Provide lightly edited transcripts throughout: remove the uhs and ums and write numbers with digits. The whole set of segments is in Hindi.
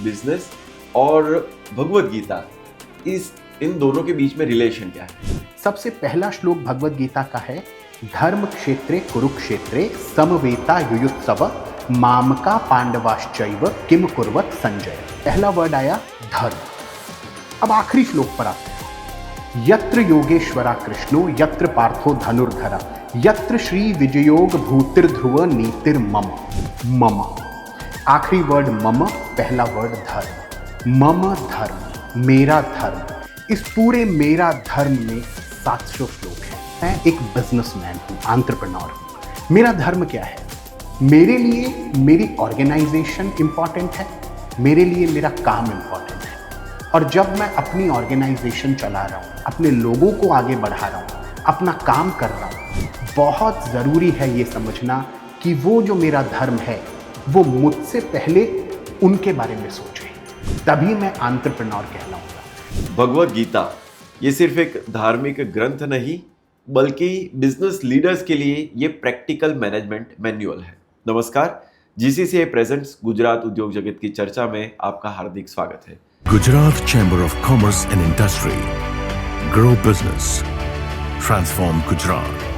बिजनेस और भगवत गीता, इन दोनों के बीच में रिलेशन क्या है? सबसे पहला श्लोक भगवत गीता का है, धर्म क्षेत्रे कुरुक्षेत्रे समवेता युयुत्सव मामका पांडवाश्चैव किम कुर्वत संजय। पहला वर्ड आया धर्म। अब आखिरी श्लोक पर आते हैं, यत्र योगेश्वरा कृष्णो यत्र पार्थो धनुर्धरा यत्र श्री विजयोग भूतिर्ध्रुव नीतिर्मम। मम, आखिरी वर्ड मम, पहला वर्ड धर्म। मम धर्म, मेरा धर्म। इस पूरे मेरा धर्म में 700 श्लोक हैं। मैं एक बिजनेसमैन हूँ, एंटरप्रेन्योर हूँ। मेरा धर्म क्या है? मेरे लिए मेरी ऑर्गेनाइजेशन इंपॉर्टेंट है, मेरे लिए मेरा काम इंपॉर्टेंट है। और जब मैं अपनी ऑर्गेनाइजेशन चला रहा हूँ, अपने लोगों को आगे बढ़ा रहा हूँ, अपना काम कर रहा हूँ, बहुत ज़रूरी है ये समझना कि वो जो मेरा धर्म है वो मुझसे पहले उनके बारे में सोचे, तभी मैं एंटरप्रेन्योर कहलाऊंगा। भगवत गीता ये सिर्फ एक धार्मिक ग्रंथ नहीं बल्कि बिजनेस लीडर्स के लिए ये प्रैक्टिकल मैनेजमेंट मैन्युअल है। नमस्कार, जीसीसीए प्रेजेंट्स गुजरात उद्योग जगत की चर्चा में आपका हार्दिक स्वागत है। Gujarat chamber of commerce and industry, grow business, transform Gujarat.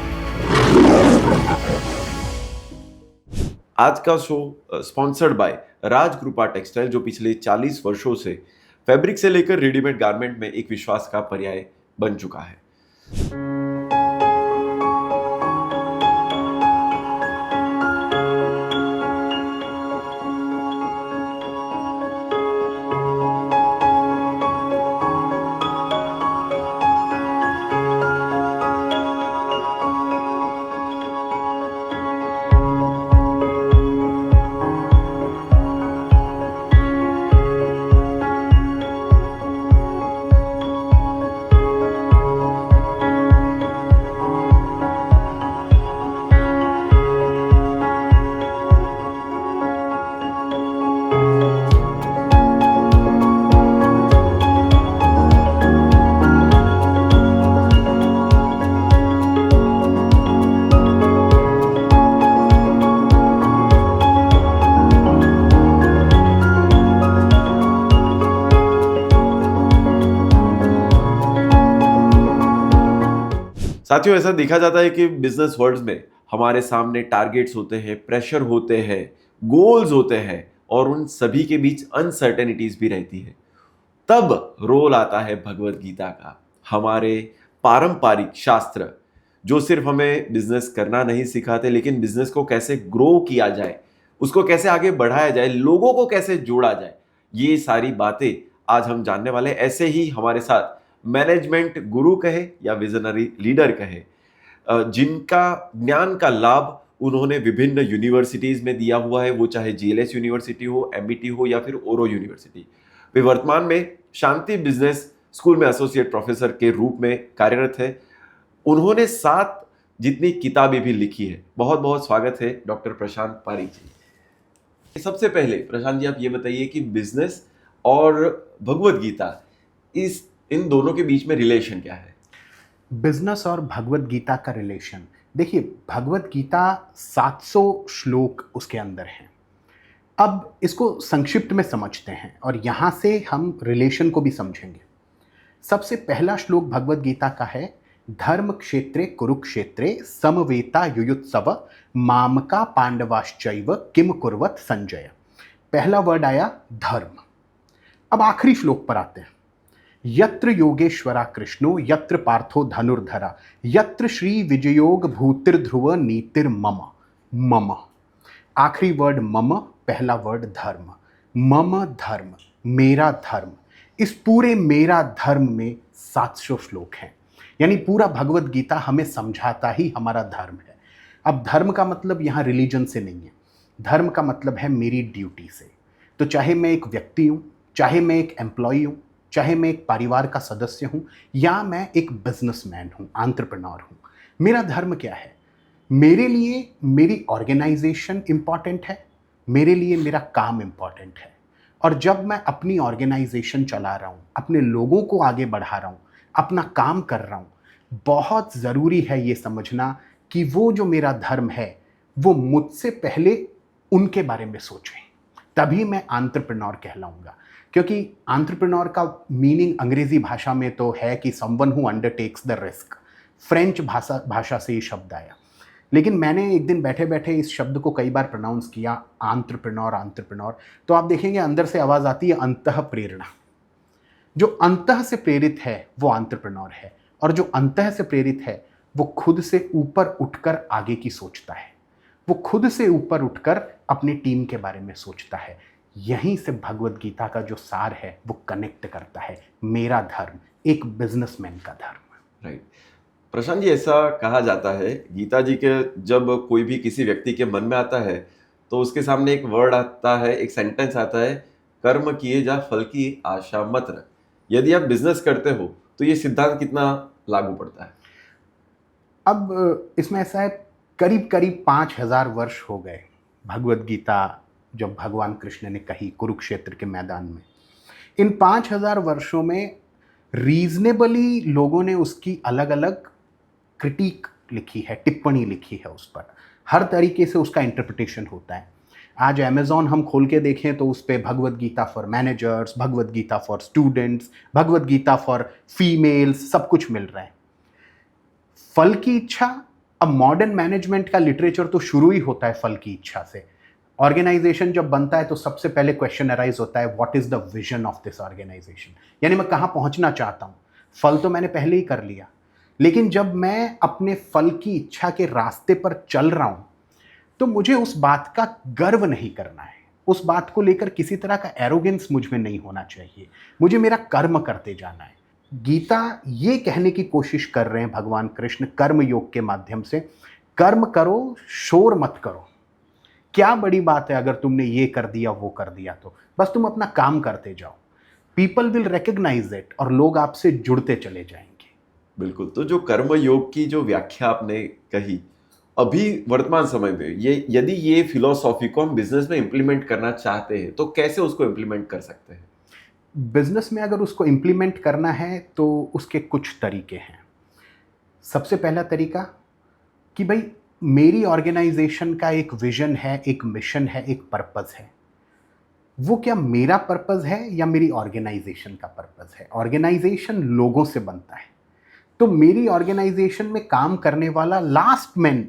आज का शो स्पॉन्सर्ड बाय राज कृपा टेक्सटाइल, जो पिछले 40 वर्षों से फैब्रिक से लेकर रेडीमेड गारमेंट में एक विश्वास का पर्याय बन चुका है। साथियों, ऐसा देखा जाता है कि बिजनेस वर्ल्ड में हमारे सामने टारगेट्स होते हैं, प्रेशर होते हैं, गोल्स होते हैं और उन सभी के बीच अनसर्टेनिटीज भी रहती है। तब रोल आता है भगवत गीता का, हमारे पारंपरिक शास्त्र जो सिर्फ हमें बिजनेस करना नहीं सिखाते लेकिन बिजनेस को कैसे ग्रो किया जाए, उसको कैसे आगे बढ़ाया जाए, लोगों को कैसे जोड़ा जाए, ये सारी बातें आज हम जानने वाले। ऐसे ही हमारे साथ मैनेजमेंट गुरु कहे या विजनरी लीडर कहे, जिनका ज्ञान का लाभ उन्होंने विभिन्न यूनिवर्सिटीज में दिया हुआ है, वो चाहे जीएलएस यूनिवर्सिटी हो, एमबीटी हो या फिर ओरो यूनिवर्सिटी। वे वर्तमान में शांति बिजनेस स्कूल में एसोसिएट प्रोफेसर के रूप में कार्यरत है। उन्होंने 7 जितनी किताबें भी लिखी है। बहुत बहुत स्वागत है डॉक्टर प्रशांत पारीक जी। सबसे पहले प्रशांत जी, आप ये बताइए कि बिजनेस और भगवत गीता, इन दोनों के बीच में रिलेशन क्या है? बिजनेस और भगवत गीता का रिलेशन, देखिए भगवत गीता 700 श्लोक उसके अंदर हैं। अब इसको संक्षिप्त में समझते हैं और यहाँ से हम रिलेशन को भी समझेंगे। सबसे पहला श्लोक भगवत गीता का है, धर्म क्षेत्रे कुरुक्षेत्रे समवेता युयुत्सव मामका पांडवाश्चैव किम कुर्वत संजय। पहला वर्ड आया धर्म। अब आखिरी श्लोक पर आते हैं, यत्र योगेश्वरा कृष्णो यत्र पार्थो धनुर्धरा यत्र श्री विजयोग भूतिर्ध्रुव नीतिर्मम। मम, आखिरी वर्ड मम, पहला वर्ड धर्म। मम धर्म, मेरा धर्म। इस पूरे मेरा धर्म में 700 श्लोक हैं, यानी पूरा भगवत गीता हमें समझाता ही हमारा धर्म है। अब धर्म का मतलब यहाँ रिलीजन से नहीं है, धर्म का मतलब है मेरी ड्यूटी से। तो चाहे मैं एक व्यक्ति हूँ, चाहे मैं एक एम्प्लॉय हूँ, चाहे मैं एक परिवार का सदस्य हूँ या मैं एक बिजनेसमैन हूँ, एंटरप्रेन्योर हूँ, मेरा धर्म क्या है? मेरे लिए मेरी ऑर्गेनाइजेशन इंपॉर्टेंट है, मेरे लिए मेरा काम इंपॉर्टेंट है। और जब मैं अपनी ऑर्गेनाइजेशन चला रहा हूँ, अपने लोगों को आगे बढ़ा रहा हूँ, अपना काम कर रहा हूँ, बहुत ज़रूरी है ये समझना कि वो जो मेरा धर्म है वो मुझसे पहले उनके बारे में सोचें, तभी मैं एंटरप्रेन्योर कहलाऊंगा। क्योंकि एंटरप्रेन्योर का मीनिंग अंग्रेजी भाषा में तो है कि someone who undertakes the risk, French भाषा से ये शब्द आया। लेकिन मैंने एक दिन बैठे बैठे इस शब्द को कई बार प्रोनाउंस किया, एंटरप्रेन्योर, तो आप देखेंगे अंदर से आवाज़ आती है अंतः प्रेरणा। जो अंतः से प्रेरित है वो एंटरप्रेन्योर है, और जो अंतः से प्रेरित है वो खुद से ऊपर उठकर आगे की सोचता है, वो खुद से ऊपर उठकर अपनी टीम के बारे में सोचता है। यहीं से भगवत गीता का जो सार है वो कनेक्ट करता है मेरा धर्म, एक बिजनेसमैन का धर्म। राइट। प्रशांत जी, ऐसा कहा जाता है गीता जी के जब कोई भी किसी व्यक्ति के मन में आता है तो उसके सामने एक वर्ड आता है, एक सेंटेंस आता है, कर्म किए जा फल की आशा मत रख। यदि आप बिजनेस करते हो तो ये सिद्धांत कितना लागू पड़ता है? अब इसमें ऐसा है, करीब करीब 5000 वर्ष हो गए भगवत गीता जब भगवान कृष्ण ने कही कुरुक्षेत्र के मैदान में। इन 5000 वर्षों में रीजनेबली लोगों ने उसकी अलग अलग क्रिटिक लिखी है, टिप्पणी लिखी है उस पर। हर तरीके से उसका इंटरप्रिटेशन होता है। आज अमेज़ॉन हम खोल के देखें तो उस पर Bhagavad Gita for managers, Bhagavad Gita for students, Bhagavad Gita for females, सब कुछ मिल रहा है। फल की इच्छा, अब मॉडर्न मैनेजमेंट का लिटरेचर तो शुरू ही होता है फल की इच्छा से। ऑर्गेनाइजेशन जब बनता है तो सबसे पहले क्वेश्चन अराइज होता है, what is the vision of this organisation, यानी मैं कहाँ पहुंचना चाहता हूँ। फल तो मैंने पहले ही कर लिया, लेकिन जब मैं अपने फल की इच्छा के रास्ते पर चल रहा हूँ तो मुझे उस बात का गर्व नहीं करना है, उस बात को लेकर किसी तरह का एरोगेंस मुझ में नहीं होना चाहिए, मुझे मेरा कर्म करते जाना है। गीता ये कहने की कोशिश कर रहे हैं भगवान कृष्ण कर्म योग के माध्यम से, कर्म करो, शोर मत करो। क्या बड़ी बात है अगर तुमने ये कर दिया वो कर दिया, तो बस तुम अपना काम करते जाओ। पीपल विल रिकग्नाइज इट और लोग आपसे जुड़ते चले जाएंगे। बिल्कुल। तो जो कर्म योग की जो व्याख्या आपने कही, अभी वर्तमान समय में ये यदि ये फिलॉसॉफी को हम बिजनेस में इंप्लीमेंट करना चाहते हैं तो कैसे उसको इंप्लीमेंट कर सकते हैं? बिजनेस में अगर उसको इम्प्लीमेंट करना है तो उसके कुछ तरीके हैं। सबसे पहला तरीका कि भाई मेरी ऑर्गेनाइजेशन का एक विजन है, एक मिशन है, एक पर्पस है। वो क्या मेरा पर्पस है या मेरी ऑर्गेनाइजेशन का पर्पस है? ऑर्गेनाइजेशन लोगों से बनता है, तो मेरी ऑर्गेनाइजेशन में काम करने वाला लास्ट मैन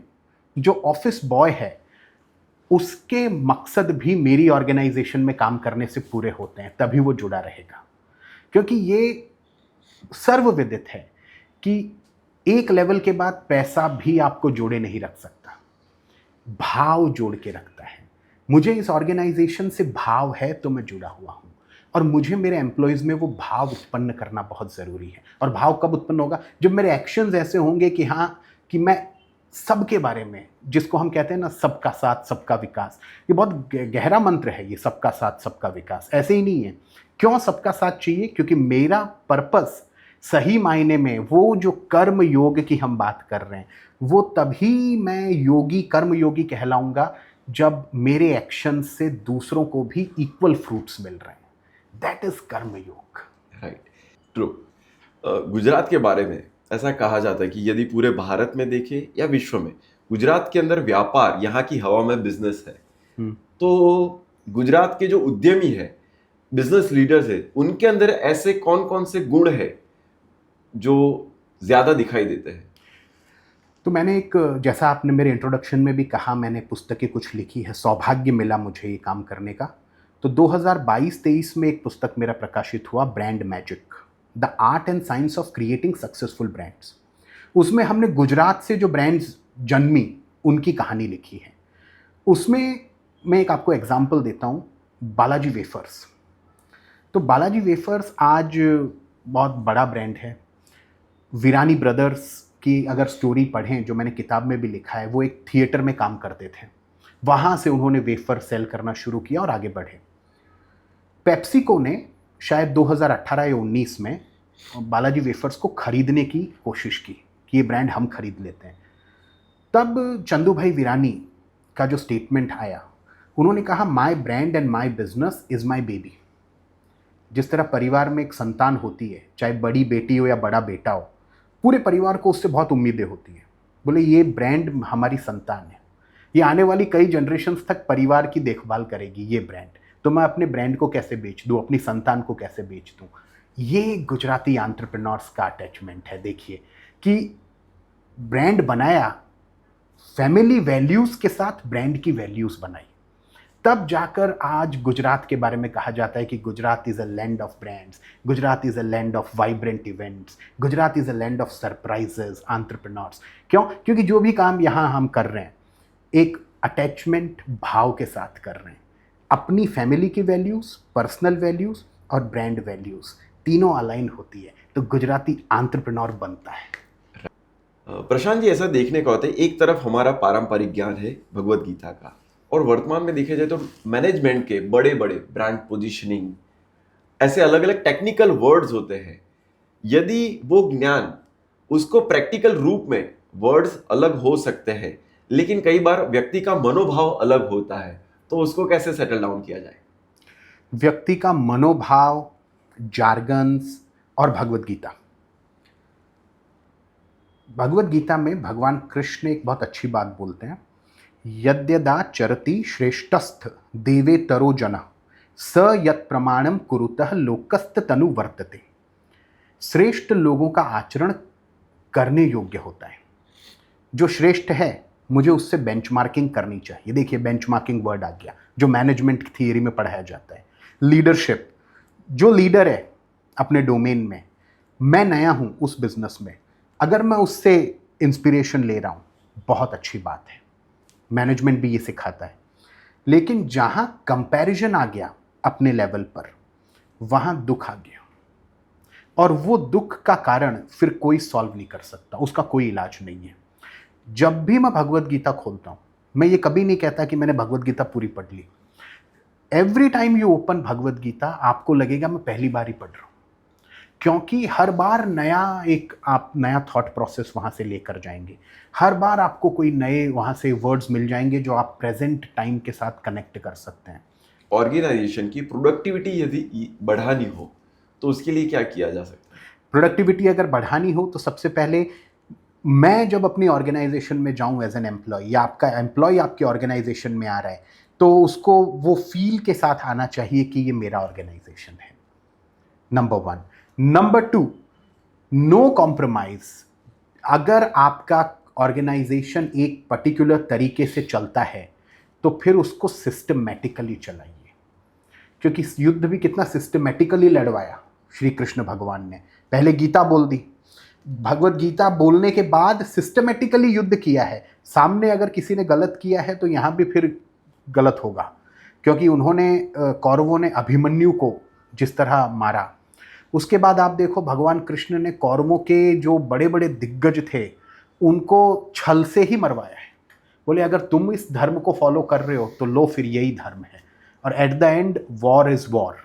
जो ऑफिस बॉय है, उसके मकसद भी मेरी ऑर्गेनाइजेशन में काम करने से पूरे होते हैं, तभी वो जुड़ा रहेगा। क्योंकि ये सर्वविदित है कि एक लेवल के बाद पैसा भी आपको जोड़े नहीं रख सकता, भाव जोड़ के रखता है। मुझे इस ऑर्गेनाइजेशन से भाव है तो मैं जुड़ा हुआ हूँ, और मुझे मेरे एम्प्लॉयज़ में वो भाव उत्पन्न करना बहुत ज़रूरी है। और भाव कब उत्पन्न होगा? जब मेरे एक्शंस ऐसे होंगे कि हाँ, कि मैं सबके बारे में, जिसको हम कहते हैं ना सबका साथ सबका विकास, ये बहुत गहरा मंत्र है ये, सबका साथ सबका विकास। ऐसे ही नहीं है। क्यों सबका साथ चाहिए? क्योंकि मेरा पर्पस सही मायने में, वो जो कर्म योग की हम बात कर रहे हैं, वो तभी मैं योगी, कर्म योगी कहलाऊंगा जब मेरे एक्शन से दूसरों को भी इक्वल फ्रूट्स मिल रहे हैं। दैट इज कर्म योग। Right, true. गुजरात के बारे में ऐसा कहा जाता है कि यदि पूरे भारत में देखें या विश्व में, गुजरात के अंदर व्यापार, यहाँ की हवा में बिजनेस है। तो गुजरात के जो उद्यमी है, बिजनेस लीडर्स है, उनके अंदर ऐसे कौन कौन से गुण है जो ज्यादा दिखाई देते हैं? तो मैंने एक, जैसा आपने मेरे इंट्रोडक्शन में भी कहा, मैंने पुस्तकें कुछ लिखी है, सौभाग्य मिला मुझे ये काम करने का। तो 2022-23 में एक पुस्तक मेरा प्रकाशित हुआ, brand magic, the art and science of creating successful brands. उसमें हमने गुजरात से जो ब्रांड्स जन्मी उनकी कहानी लिखी है। उसमें मैं एक आपको एग्जांपल देता हूँ, बालाजी वेफर्स। तो बालाजी वेफर्स आज बहुत बड़ा ब्रांड है। वीरानी ब्रदर्स की अगर स्टोरी पढ़ें, जो मैंने किताब में भी लिखा है, वो एक थिएटर में काम करते थे, वहाँ से उन्होंने वेफर सेल करना शुरू किया और आगे बढ़े। पेप्सिको ने शायद 2018 या 19 में बालाजी वेफर्स को खरीदने की कोशिश की कि ये ब्रांड हम खरीद लेते हैं। तब चंदू भाई वीरानी का जो स्टेटमेंट आया, उन्होंने कहा, my brand and my business is my baby. जिस तरह परिवार में एक संतान होती है, चाहे बड़ी बेटी हो या बड़ा बेटा हो, पूरे परिवार को उससे बहुत उम्मीदें होती हैं। बोले ये ब्रांड हमारी संतान है, ये आने वाली कई जनरेशन्स तक परिवार की देखभाल करेगी ये ब्रांड, तो मैं अपने ब्रांड को कैसे बेच दूँ, अपनी संतान को कैसे बेच दूँ। ये गुजराती एंटरप्रेन्योर्स का अटैचमेंट है। देखिए कि ब्रांड बनाया, फैमिली वैल्यूज़ के साथ ब्रांड की वैल्यूज़ बनाई, तब जाकर आज गुजरात के बारे में कहा जाता है कि Gujarat is a land of brands, Gujarat is a land of vibrant events, Gujarat is a land of surprises, entrepreneurs. क्यों? क्योंकि जो भी काम यहाँ हम कर रहे हैं एक अटैचमेंट भाव के साथ कर रहे हैं। अपनी फैमिली की वैल्यूज़, पर्सनल वैल्यूज़ और ब्रांड वैल्यूज़ तीनों अलाइन होती है तो गुजराती एंटरप्रेन्योर बनता है। प्रशांत जी, ऐसा देखने का होता है, एक तरफ हमारा पारंपरिक ज्ञान है भगवत गीता का, और वर्तमान में देखा जाए तो मैनेजमेंट के बड़े बड़े ब्रांड पोजीशनिंग, ऐसे अलग अलग टेक्निकल वर्ड्स होते हैं। यदि वो ज्ञान, उसको प्रैक्टिकल रूप में वर्ड्स अलग हो सकते हैं, लेकिन कई बार व्यक्ति का मनोभाव अलग होता है, तो उसको कैसे सेटल डाउन किया जाए? व्यक्ति का मनोभाव, जार्गन्स और भगवत गीता। भगवत गीता में भगवान कृष्ण एक बहुत अच्छी बात बोलते हैं, यद्यदा चरति श्रेष्ठस्थ देवे तरो जन स यत् प्रमाणम कुरुतः लोकस्त तनु वर्तते। श्रेष्ठ लोगों का आचरण करने योग्य होता है। जो श्रेष्ठ है मुझे उससे बेंचमार्किंग करनी चाहिए। देखिए बेंचमार्किंग वर्ड आ गया जो मैनेजमेंट थियरी में पढ़ाया जाता है। लीडरशिप, जो लीडर है अपने डोमेन में, मैं नया हूं उस बिजनेस में, अगर मैं उससे इंस्पिरेशन ले रहा हूं, बहुत अच्छी बात है, मैनेजमेंट भी ये सिखाता है। लेकिन जहां कंपैरिजन आ गया अपने लेवल पर, वहां दुख आ गया, और वो दुख का कारण फिर कोई सॉल्व नहीं कर सकता, उसका कोई इलाज नहीं है। जब भी मैं भगवत गीता खोलता हूं, मैं ये कभी नहीं कहता कि मैंने भगवत गीता पूरी पढ़ ली। Every time you open Bhagavad Gita, आपको लगेगा मैं पहली बार ही पढ़ रहा हूं, क्योंकि हर बार आप नया थॉट प्रोसेस वहाँ से लेकर जाएंगे। हर बार आपको कोई नए वहाँ से वर्ड्स मिल जाएंगे जो आप प्रेजेंट टाइम के साथ कनेक्ट कर सकते हैं। ऑर्गेनाइजेशन की प्रोडक्टिविटी यदि बढ़ानी हो तो उसके लिए क्या किया जा सकता है? प्रोडक्टिविटी अगर बढ़ानी हो तो सबसे पहले मैं जब अपनी ऑर्गेनाइजेशन में जाऊं एज एन एम्प्लॉय, या आपका एम्प्लॉय आपकी ऑर्गेनाइजेशन में आ रहा है, तो उसको वो फील के साथ आना चाहिए कि ये मेरा ऑर्गेनाइजेशन है, नंबर 1। Number 2, no compromise. अगर आपका ऑर्गेनाइजेशन एक पर्टिकुलर तरीके से चलता है तो फिर उसको सिस्टमेटिकली चलाइए, क्योंकि युद्ध भी कितना सिस्टमेटिकली लड़वाया श्री कृष्ण भगवान ने। पहले गीता बोल दी, भगवत गीता बोलने के बाद सिस्टमेटिकली युद्ध किया है। सामने अगर किसी ने गलत किया है तो यहाँ भी फिर गलत होगा, क्योंकि कौरवों ने अभिमन्यु को जिस तरह मारा, उसके बाद आप देखो भगवान कृष्ण ने कौरवों के जो बड़े बड़े दिग्गज थे उनको छल से ही मरवाया है। बोले अगर तुम इस धर्म को फॉलो कर रहे हो तो लो, फिर यही धर्म है। और at the end war is war.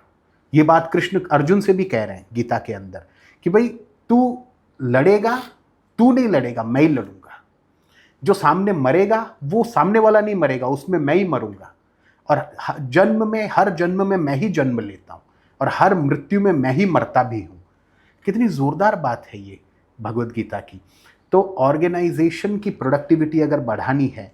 ये बात कृष्ण अर्जुन से भी कह रहे हैं गीता के अंदर कि भाई तू लड़ेगा, तू नहीं लड़ेगा, मैं ही लड़ूंगा। जो सामने मरेगा वो सामने वाला नहीं मरेगा, उसमें मैं ही मरूंगा। और हर जन्म में मैं ही जन्म लेता हूं और हर मृत्यु में मैं ही मरता भी हूं। कितनी जोरदार बात है ये भगवत गीता की। तो ऑर्गेनाइजेशन की प्रोडक्टिविटी अगर बढ़ानी है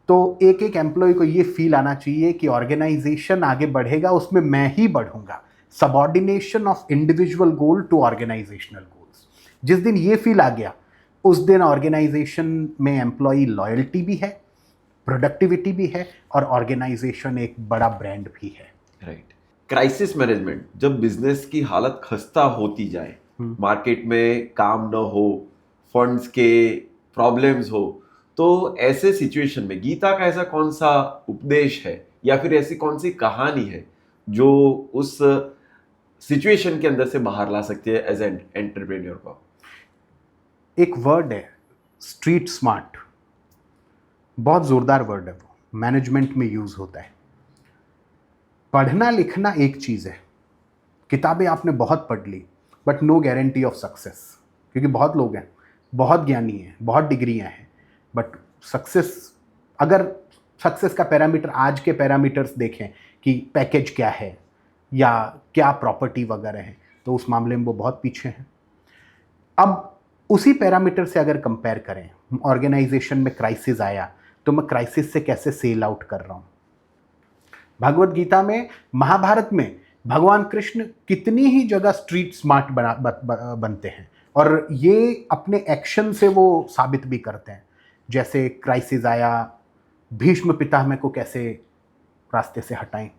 तो एक एक एम्प्लॉय को ये फील आना चाहिए कि ऑर्गेनाइजेशन आगे बढ़ेगा, उसमें मैं ही बढ़ूंगा। Subordination of individual goal to organisational goals. जिस दिन ये फील आ गया उस दिन ऑर्गेनाइजेशन में एम्प्लॉय लॉयल्टी भी है, प्रोडक्टिविटी भी है और ऑर्गेनाइजेशन एक बड़ा ब्रांड भी है। राइट। क्राइसिस मैनेजमेंट, जब बिजनेस की हालत खस्ता होती जाए, मार्केट में काम न हो, फंड्स के प्रॉब्लम्स हो, तो ऐसे सिचुएशन में गीता का ऐसा कौन सा उपदेश है या फिर ऐसी कौन सी कहानी है जो उस सिचुएशन के अंदर से बाहर ला सकती है एज एन एंटरप्रेन्योर को? एक वर्ड है स्ट्रीट स्मार्ट, बहुत जोरदार वर्ड है, वो मैनेजमेंट में यूज होता है। पढ़ना लिखना एक चीज़ है, किताबें आपने बहुत पढ़ ली, but no guarantee of success. क्योंकि बहुत लोग हैं, बहुत ज्ञानी हैं, बहुत डिग्रियां हैं, बट अगर सक्सेस का पैरामीटर आज के पैरामीटर्स देखें कि पैकेज क्या है या क्या प्रॉपर्टी वगैरह है, तो उस मामले में वो बहुत पीछे हैं। अब उसी पैरामीटर से अगर कंपेयर करें, ऑर्गेनाइजेशन में क्राइसिस आया तो मैं क्राइसिस से कैसे सेल आउट कर रहा हूँ। भगवत गीता में, महाभारत में भगवान कृष्ण कितनी ही जगह स्ट्रीट स्मार्ट बनते हैं और ये अपने एक्शन से वो साबित भी करते हैं। जैसे क्राइसिस आया, भीष्म पितामह को कैसे रास्ते से हटाएं,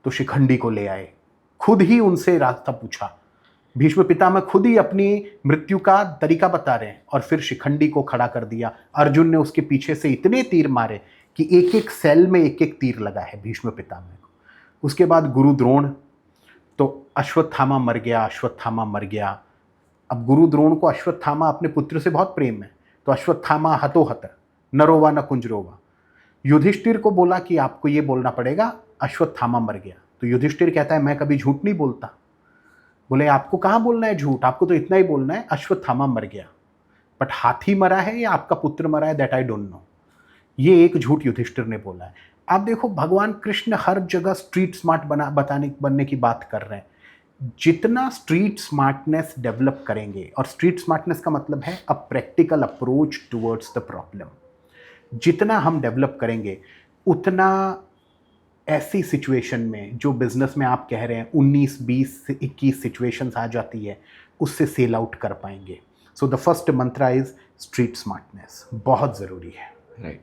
तो शिखंडी को ले आए, खुद ही उनसे रास्ता पूछा। भीष्म पितामह खुद ही अपनी मृत्यु का तरीका बता रहे हैं और फिर शिखंडी को खड़ा कर दिया। अर्जुन ने उसके पीछे से इतने तीर मारे कि एक एक सेल में एक एक तीर लगा है भीष्म पितामह को। उसके बाद गुरु द्रोण, तो अश्वत्थामा मर गया, अश्वत्थामा मर गया। अब गुरु द्रोण को अश्वत्थामा अपने पुत्र से बहुत प्रेम है, तो अश्वत्थामा हतोहत, नरोवा न कुंजरोवा। युधिष्ठिर को बोला कि आपको ये बोलना पड़ेगा अश्वत्थामा मर गया, तो युधिष्ठिर कहता है मैं कभी झूठ नहीं बोलता। बोले आपको कहाँ बोलना है झूठ, आपको तो इतना ही बोलना है अश्वत्थामा मर गया, बट हाथी मरा है या आपका पुत्र मरा है दैट आई डोंट नो। ये एक झूठ युधिष्ठिर ने बोला है। आप देखो भगवान कृष्ण हर जगह स्ट्रीट स्मार्ट बनने की बात कर रहे हैं। जितना स्ट्रीट स्मार्टनेस डेवलप करेंगे, और स्ट्रीट स्मार्टनेस का मतलब है a practical approach towards the problem, जितना हम डेवलप करेंगे उतना ऐसी सिचुएशन में जो बिजनेस में आप कह रहे हैं 19, 20 से 21 सिचुएशंस आ जाती है, उससे सेल आउट कर पाएंगे। So the first mantra is street smartness, बहुत ज़रूरी है। Right.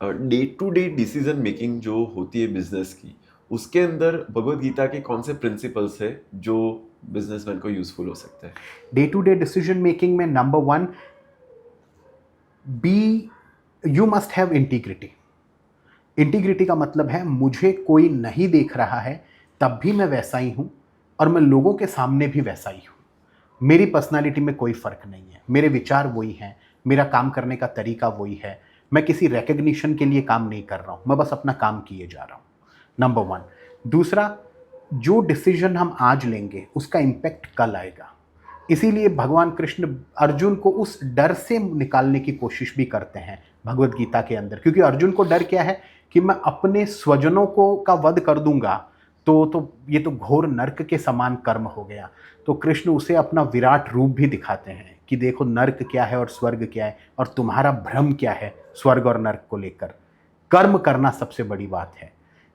Day to day decision making जो होती है बिजनेस की, उसके अंदर भगवत गीता के कौन से प्रिंसिपल्स है जो बिजनेसमैन को यूजफुल हो सकते हैं? Day to day decision making में number 1, you must have integrity. Integrity का मतलब है मुझे कोई नहीं देख रहा है तब भी मैं वैसा ही हूँ और मैं लोगों के सामने भी वैसा ही हूँ। मेरी पर्सनालिटी में कोई फ़र्क नहीं है, मेरे विचार वही हैं, मेरा काम करने का तरीका वही है। मैं किसी रिकग्निशन के लिए काम नहीं कर रहा हूँ, मैं बस अपना काम किए जा रहा हूँ, नंबर 1। दूसरा, जो डिसीजन हम आज लेंगे उसका इम्पैक्ट कल आएगा। इसीलिए भगवान कृष्ण अर्जुन को उस डर से निकालने की कोशिश भी करते हैं भगवत गीता के अंदर, क्योंकि अर्जुन को डर क्या है कि मैं अपने स्वजनों को का वध कर दूंगा तो ये तो घोर नर्क के समान कर्म हो गया। तो कृष्ण उसे अपना विराट रूप भी दिखाते हैं कि देखो नर्क क्या है और स्वर्ग क्या है, और तुम्हारा भ्रम क्या है स्वर्ग और नर्क को लेकर। कर्म करना सबसे बड़ी बात है।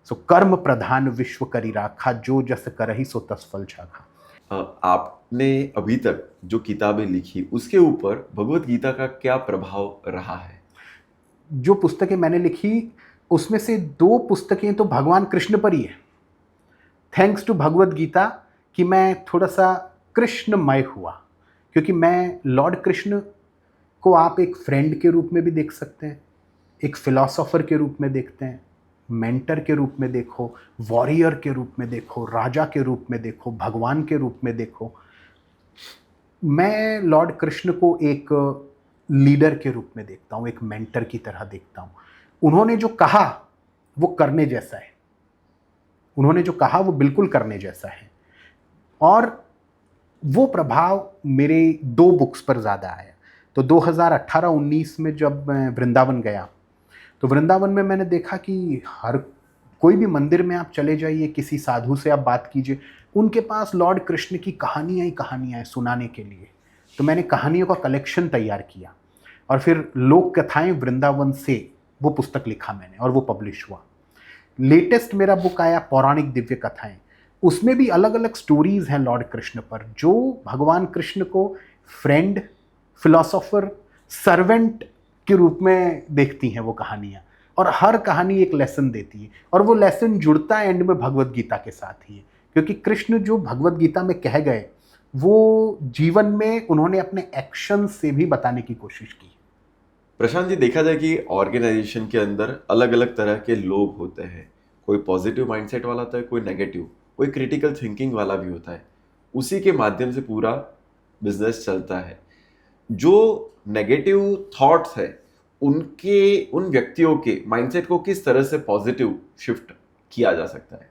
सो कर्म प्रधान विश्व करी राखा, जो जस करहि सो तस फल चाखा। आपने अभी तक जो किताबें लिखी उसके ऊपर भगवत गीता का क्या प्रभाव रहा है? जो पुस्तकें मैंने लिखी उसमें से 2 पुस्तकें तो भगवान कृष्ण पर ही है। थैंक्स टू भगवत गीता कि मैं थोड़ा सा कृष्णमय हुआ, क्योंकि मैं लॉर्ड कृष्ण को आप एक फ्रेंड के रूप में भी देख सकते हैं, एक फिलॉसोफर के रूप में देखते हैं, मेंटर के रूप में देखो, वॉरियर के रूप में देखो, राजा के रूप में देखो, भगवान के रूप में देखो। मैं लॉर्ड कृष्ण को एक लीडर के रूप में देखता हूँ, एक मेंटर की तरह देखता हूँ। उन्होंने जो कहा वो करने जैसा है, उन्होंने जो कहा वो बिल्कुल करने जैसा है, और वो प्रभाव मेरे 2 बुक्स पर ज़्यादा आया। तो 2018-19 में जब मैं वृंदावन गया, तो वृंदावन में मैंने देखा कि हर कोई भी मंदिर में आप चले जाइए, किसी साधु से आप बात कीजिए, उनके पास लॉर्ड कृष्ण की कहानियाँ ही कहानियाँ हैं सुनाने के लिए। तो मैंने कहानियों का कलेक्शन तैयार किया और फिर लोक कथाएं वृंदावन से वो पुस्तक लिखा मैंने, और वो पब्लिश हुआ। लेटेस्ट मेरा बुक आया पौराणिक दिव्य कथाएं, उसमें भी अलग अलग स्टोरीज हैं लॉर्ड कृष्ण पर, जो भगवान कृष्ण को फ्रेंड, फिलॉसोफर, सर्वेंट के रूप में देखती हैं वो कहानियाँ, और हर कहानी एक लेसन देती है, और वो लेसन जुड़ता है एंड में भगवत गीता के साथ ही है, क्योंकि कृष्ण जो भगवत गीता में कह गए वो जीवन में उन्होंने अपने एक्शन से भी बताने की कोशिश की। प्रशांत जी, देखा जाए कि ऑर्गेनाइजेशन के अंदर अलग अलग तरह के लोग होते हैं, कोई पॉजिटिव माइंडसेट वाला होता है, कोई नेगेटिव, कोई क्रिटिकल थिंकिंग वाला भी होता है। उसी के माध्यम से पूरा बिजनेस चलता है। जो नेगेटिव थॉट्स है उन व्यक्तियों के माइंडसेट को किस तरह से पॉजिटिव शिफ्ट किया जा सकता है?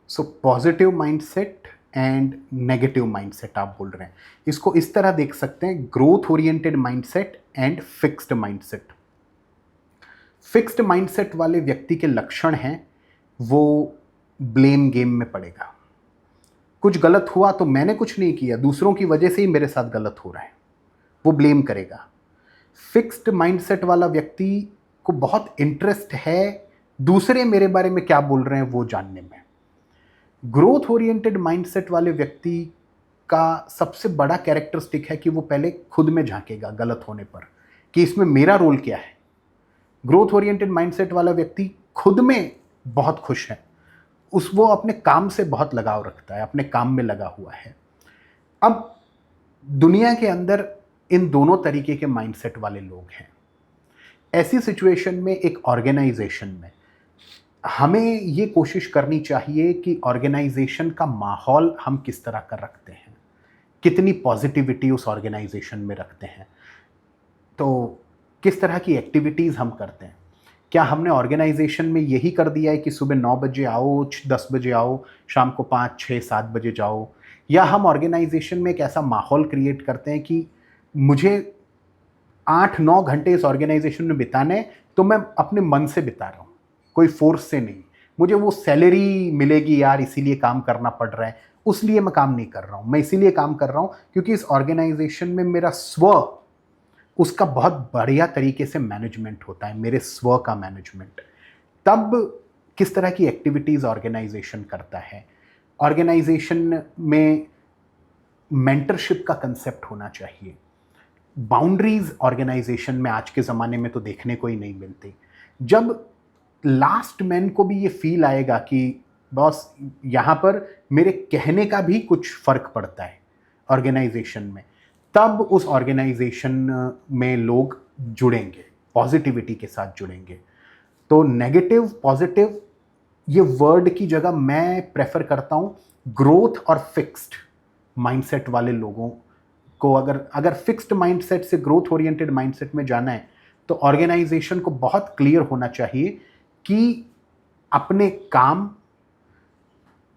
So positive mindset and negative mindset आप बोल रहे हैं, इसको इस तरह देख सकते हैं, growth oriented mindset and fixed mindset. Fixed mindset वाले व्यक्ति के लक्षण हैं, वो ब्लेम गेम में पड़ेगा। कुछ गलत हुआ तो मैंने कुछ नहीं किया, दूसरों की वजह से ही मेरे साथ गलत हो रहा है, वो ब्लेम करेगा। फिक्स्ड माइंडसेट वाला व्यक्ति को बहुत इंटरेस्ट है दूसरे मेरे बारे में क्या बोल रहे हैं वो जानने में। ग्रोथ ओरिएंटेड माइंडसेट वाले व्यक्ति का सबसे बड़ा कैरेक्टरिस्टिक है कि वो पहले खुद में झांकेगा गलत होने पर, कि इसमें मेरा रोल क्या है। ग्रोथ ओरिएंटेड माइंडसेट वाला व्यक्ति खुद में बहुत खुश है, वो अपने काम से बहुत लगाव रखता है, अपने काम में लगा हुआ है। अब दुनिया के अंदर इन दोनों तरीके के माइंडसेट वाले लोग हैं। ऐसी सिचुएशन में एक ऑर्गेनाइजेशन में हमें ये कोशिश करनी चाहिए कि ऑर्गेनाइजेशन का माहौल हम किस तरह का रखते हैं, कितनी पॉजिटिविटी उस ऑर्गेनाइजेशन में रखते हैं, तो किस तरह की एक्टिविटीज़ हम करते हैं। क्या हमने ऑर्गेनाइजेशन में यही कर दिया है कि सुबह 9 बजे आओ, 10 बजे आओ, शाम को 5, 6, 7 बजे जाओ, या हम ऑर्गेनाइजेशन में एक ऐसा माहौल क्रिएट करते हैं कि मुझे 8-9 घंटे इस ऑर्गेनाइजेशन में बिताने, तो मैं अपने मन से बिता रहा हूँ, कोई फोर्स से नहीं। मुझे वो सैलरी मिलेगी यार, इसीलिए काम करना पड़ रहा है, उसलिए मैं काम नहीं कर रहा हूँ। मैं इसीलिए काम कर रहा हूँ क्योंकि इस ऑर्गेनाइजेशन में मेरा स्व, उसका बहुत बढ़िया तरीके से मैनेजमेंट होता है, मेरे स्व का मैनेजमेंट। तब किस तरह की एक्टिविटीज़ ऑर्गेनाइजेशन करता है। ऑर्गेनाइजेशन में मेंटरशिप का कंसेप्ट होना चाहिए। बाउंड्रीज ऑर्गेनाइजेशन में आज के ज़माने में तो देखने को ही नहीं मिलती। जब लास्ट मैन को भी ये फील आएगा कि बॉस यहाँ पर मेरे कहने का भी कुछ फ़र्क पड़ता है ऑर्गेनाइजेशन में, तब उस ऑर्गेनाइजेशन में लोग जुड़ेंगे, पॉजिटिविटी के साथ जुड़ेंगे। तो नेगेटिव पॉजिटिव ये वर्ड की जगह मैं प्रेफर करता हूँ ग्रोथ और फिक्स्ड माइंडसेट वाले लोगों को। अगर फिक्स्ड माइंडसेट से ग्रोथ ओरिएंटेड माइंडसेट में जाना है तो ऑर्गेनाइजेशन को बहुत क्लियर होना चाहिए कि अपने काम,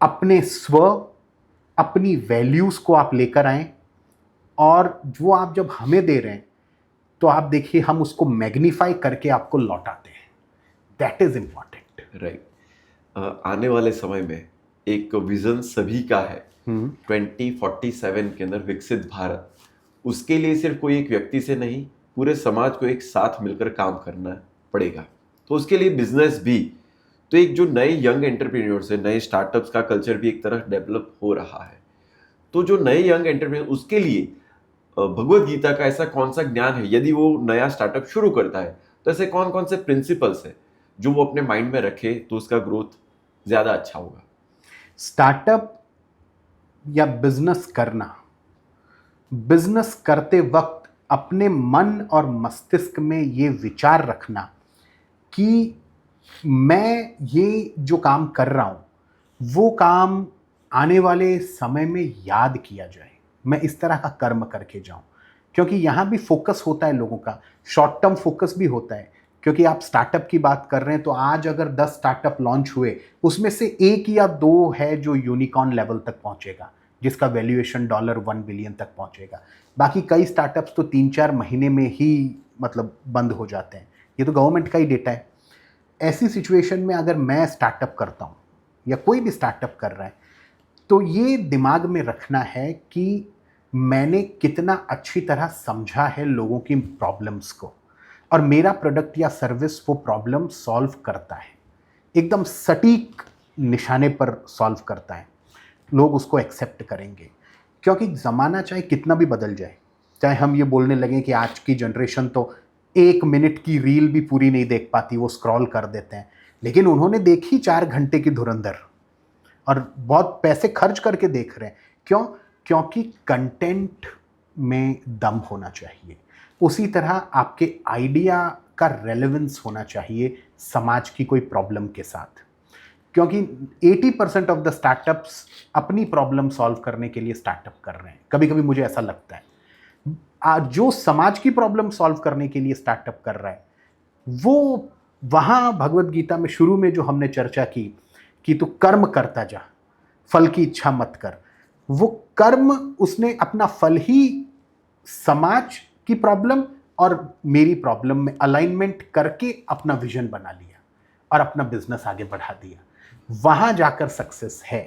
अपने स्व, अपनी वैल्यूज़ को आप लेकर आएँ, और वो आप जब हमें दे रहे हैं तो आप देखिए हम उसको मैग्नीफाई करके आपको लौटाते हैं। That is important. राइट। आने वाले समय में एक विजन सभी का है 2047 के अंदर विकसित भारत। उसके लिए सिर्फ कोई एक व्यक्ति से नहीं, पूरे समाज को एक साथ मिलकर काम करना पड़ेगा। तो उसके लिए बिजनेस भी, तो एक जो नए यंग एंटरप्रेन्योर्स है, नए स्टार्टअप्स का कल्चर भी एक तरह डेवलप हो रहा है। तो जो नए यंग एंटरप्रेन्योर, उसके लिए भगवत गीता का ऐसा कौन सा ज्ञान है, यदि वो नया स्टार्टअप शुरू करता है तो ऐसे कौन कौन से प्रिंसिपल्स है जो वो अपने माइंड में रखे तो उसका ग्रोथ ज्यादा अच्छा होगा। स्टार्टअप या बिजनेस करना, बिजनेस करते वक्त अपने मन और मस्तिष्क में ये विचार रखना कि मैं ये जो काम कर रहा हूँ वो काम आने वाले समय में याद किया जाए, मैं इस तरह का कर्म करके जाऊं। क्योंकि यहाँ भी फोकस होता है लोगों का, शॉर्ट टर्म फोकस भी होता है। क्योंकि आप स्टार्टअप की बात कर रहे हैं तो आज अगर 10 स्टार्टअप लॉन्च हुए, उसमें से 1 या 2 है जो यूनिकॉर्न लेवल तक पहुंचेगा, जिसका वैल्यूएशन $1 बिलियन तक पहुंचेगा। बाकी कई स्टार्टअप्स तो 3-4 महीने में ही मतलब बंद हो जाते हैं। ये तो गवर्नमेंट का ही डेटा है। ऐसी सिचुएशन में अगर मैं स्टार्टअप करता हूँ या कोई भी स्टार्टअप कर रहा है, तो ये दिमाग में रखना है कि मैंने कितना अच्छी तरह समझा है लोगों की प्रॉब्लम्स को, और मेरा प्रोडक्ट या सर्विस वो प्रॉब्लम सॉल्व करता है, एकदम सटीक निशाने पर सॉल्व करता है। लोग उसको एक्सेप्ट करेंगे। क्योंकि ज़माना चाहे कितना भी बदल जाए, चाहे हम ये बोलने लगें कि आज की जनरेशन तो 1 मिनट की रील भी पूरी नहीं देख पाती, वो स्क्रॉल कर देते हैं, लेकिन उन्होंने देखी 4 घंटे की धुरंधर और बहुत पैसे खर्च करके देख रहे हैं। क्यों? क्योंकि कंटेंट में दम होना चाहिए। उसी तरह आपके आइडिया का रेलेवेंस होना चाहिए समाज की कोई प्रॉब्लम के साथ। क्योंकि 80% ऑफ द स्टार्टअप्स अपनी प्रॉब्लम सॉल्व करने के लिए स्टार्टअप कर रहे हैं। कभी कभी मुझे ऐसा लगता है जो समाज की प्रॉब्लम सॉल्व करने के लिए स्टार्टअप कर रहा है, वो वहाँ भगवत गीता में शुरू में जो हमने चर्चा की कि तू कर्म करता जा, फल की इच्छा मत कर, वो कर्म उसने अपना फल ही समाज की प्रॉब्लम और मेरी प्रॉब्लम में अलाइनमेंट करके अपना विजन बना लिया और अपना बिजनेस आगे बढ़ा दिया। वहां जाकर सक्सेस है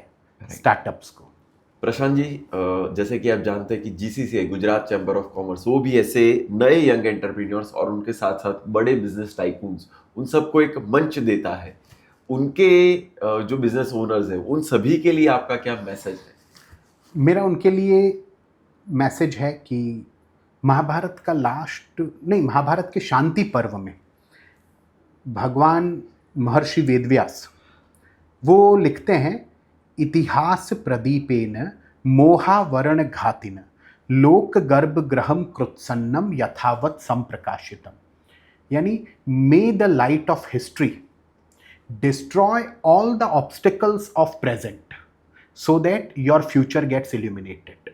स्टार्टअप्स को। प्रशांत जी, जैसे कि आप जानते हैं कि GCCI, Gujarat chamber of commerce, वो भी ऐसे नए यंग एंटरप्रेन्योर्स और उनके साथ साथ बड़े बिजनेस टाइकून्स, उन सबको एक मंच देता है उनके जो बिजनेस ओनर्स हैं उन सभी के लिए आपका क्या मैसेज है? मेरा उनके लिए मैसेज है कि महाभारत के शांति पर्व में भगवान महर्षि वेदव्यास वो लिखते हैं, इतिहास प्रदीपेन मोहावरण घातिन लोक गर्भ ग्रहम कृत्सन्नम यथावत संप्रकाशितम। यानी may the light of history destroy all the obstacles of present so that your future gets illuminated.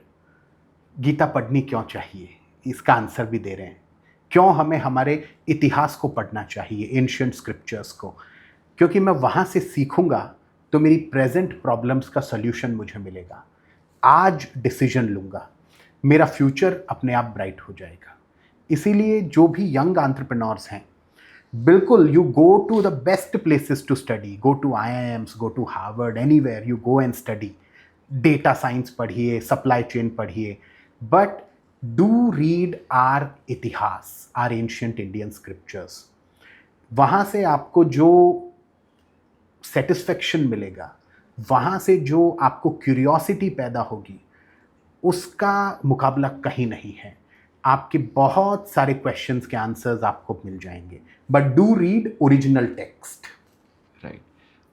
Gita पढ़नी क्यों चाहिए, इसका आंसर भी दे रहे हैं। क्यों हमें हमारे इतिहास को पढ़ना चाहिए, एंशिएंट स्क्रिप्चर्स को, क्योंकि मैं वहाँ से सीखूंगा तो मेरी प्रेजेंट प्रॉब्लम्स का सल्यूशन मुझे मिलेगा। आज डिसीजन लूँगा, मेरा फ्यूचर अपने आप ब्राइट हो जाएगा। इसीलिए जो भी यंग एंटरप्रेन्योर्स हैं, बिल्कुल you go to the best places to study, go to IIMs, go to Harvard, anywhere you go and study. Data science पढ़िए, सप्लाई चेन पढ़िए, but do read our itihas, our ancient Indian scriptures. वहाँ से आपको जो सेटिस्फेक्शन मिलेगा, वहाँ से जो आपको क्यूरियोसिटी पैदा होगी, उसका मुकाबला कहीं नहीं है। आपके बहुत सारे क्वेश्चंस के आंसर्स आपको मिल जाएंगे, but do read original text. Right,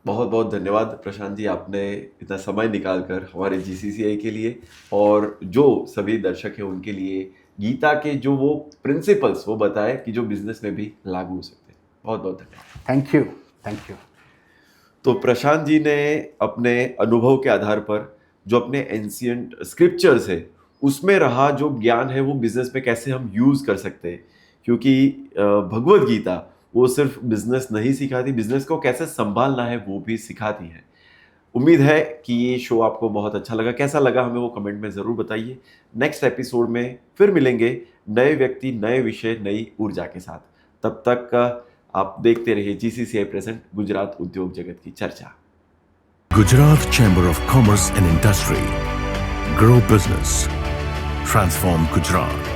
बहुत बहुत धन्यवाद प्रशांत जी, आपने इतना समय निकालकर हमारे GCCI के लिए और जो सभी दर्शक हैं उनके लिए गीता के जो वो प्रिंसिपल्स वो बताए कि जो बिजनेस में भी लागू हो सकते हैं। बहुत बहुत धन्यवाद। Thank you, thank you. तो प्रशांत जी ने अपने अनुभव के आधार पर जो अपने एंशिएंट स्क्रिप्चर्स है उसमें रहा जो ज्ञान है वो बिजनेस में कैसे हम यूज़ कर सकते हैं, क्योंकि भगवद गीता वो सिर्फ बिजनेस नहीं सिखाती, बिजनेस को कैसे संभालना है वो भी सिखाती है। उम्मीद है कि ये शो आपको बहुत अच्छा लगा। कैसा लगा हमें वो कमेंट में ज़रूर बताइए। नेक्स्ट एपिसोड में फिर मिलेंगे नए व्यक्ति, नए विषय, नई ऊर्जा के साथ। तब तक आप देखते रहिए GCCI प्रेजेंट गुजरात उद्योग जगत की चर्चा। Gujarat Chamber of Commerce and Industry. Grow business. Transform Gujarat.